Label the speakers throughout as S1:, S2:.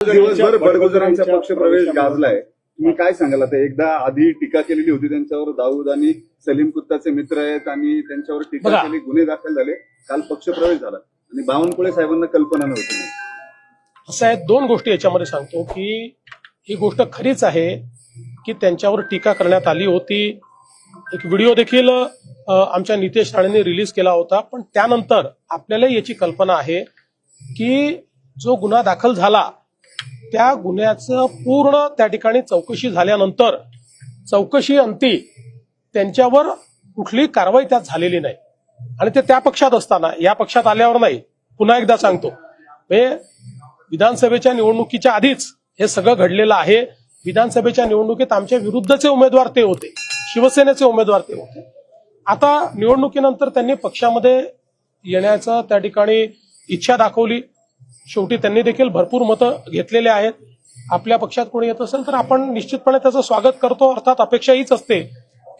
S1: दिवसभर बडगुजरांचा पक्षप्रवेश गाजलाय. तुम्ही काय सांगाल? आता एकदा आधी टीका केलेली होती त्यांच्यावर, दाऊद आणि सलीम कुत्ताचे मित्र आहेत आणि त्यांच्यावर टीका केली, गुन्हे दाखल झाले. काल पक्षप्रवेश झाला आणि बावनकुळे साहेबांना कल्पना नव्हती.
S2: असं आहे, दोन गोष्टी याच्यामध्ये सांगतो की ही गोष्ट खरीच आहे की त्यांच्यावर टीका करण्यात आली होती. एक व्हिडिओ देखील आमच्या नितेश राणेंनी रिलीज केला होता. पण त्यानंतर आपल्याला याची कल्पना आहे की जो गुन्हा दाखल झाला त्या गुन्ह्याचं पूर्ण त्या ठिकाणी चौकशी झाल्यानंतर चौकशी अंती त्यांच्यावर कुठलीही कारवाई त्यात झालेली नाही आणि ते त्या पक्षात असताना या पक्षात आल्यावर नाही. पुन्हा एकदा सांगतो, हे विधानसभेच्या निवडणुकीच्या आधीच हे सगळं घडलेलं आहे. विधानसभेच्या निवडणुकीत आमच्या विरुद्धचे उमेदवार ते होते, शिवसेनेचे उमेदवार ते होते. आता निवडणुकीनंतर त्यांनी पक्षामध्ये येण्याचं त्या ठिकाणी इच्छा दाखवली. शेवटी त्यांनी देखील भरपूर मतं घेतलेले आहेत. आपल्या पक्षात कोणी येत असेल तर आपण निश्चितपणे त्याचं स्वागत करतो. अर्थात अपेक्षा हीच असते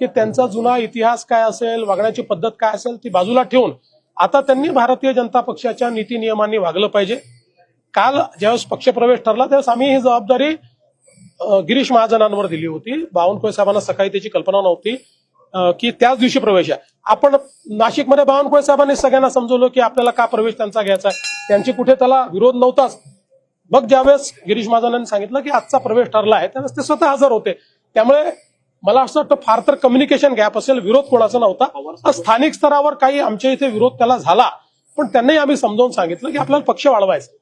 S2: की त्यांचा जुना इतिहास काय असेल, वागण्याची पद्धत काय असेल ती बाजूला ठेवून आता त्यांनी भारतीय जनता पक्षाच्या नीती नियमांनी वागलं पाहिजे. काल ज्यावेळेस पक्षप्रवेश ठरला त्यावेळेस आम्ही ही जबाबदारी गिरीश महाजनांवर दिली होती. बावनकुळे साहेबांना सकाळी त्याची कल्पना नव्हती की त्याच दिवशी प्रवेश आहे. आपण नाशिकमध्ये बावनकुळे साहेबांनी सगळ्यांना समजवलं की आपल्याला का प्रवेश त्यांचा घ्यायचा आहे, त्यांची कुठे त्याला विरोध नव्हताच. मग ज्यावेळेस गिरीश महाजनांनी सांगितलं की आजचा प्रवेश ठरला आहे त्यावेळेस ते स्वतः हजर होते. त्यामुळे मला असं वाटतं फार तर कम्युनिकेशन गॅप असेल, विरोध कोणाचा नव्हता. स्थानिक स्तरावर काही आमच्या इथे विरोध त्याला झाला पण त्यांनाही आम्ही समजावून सांगितलं की आपल्याला पक्ष वाढवायचा.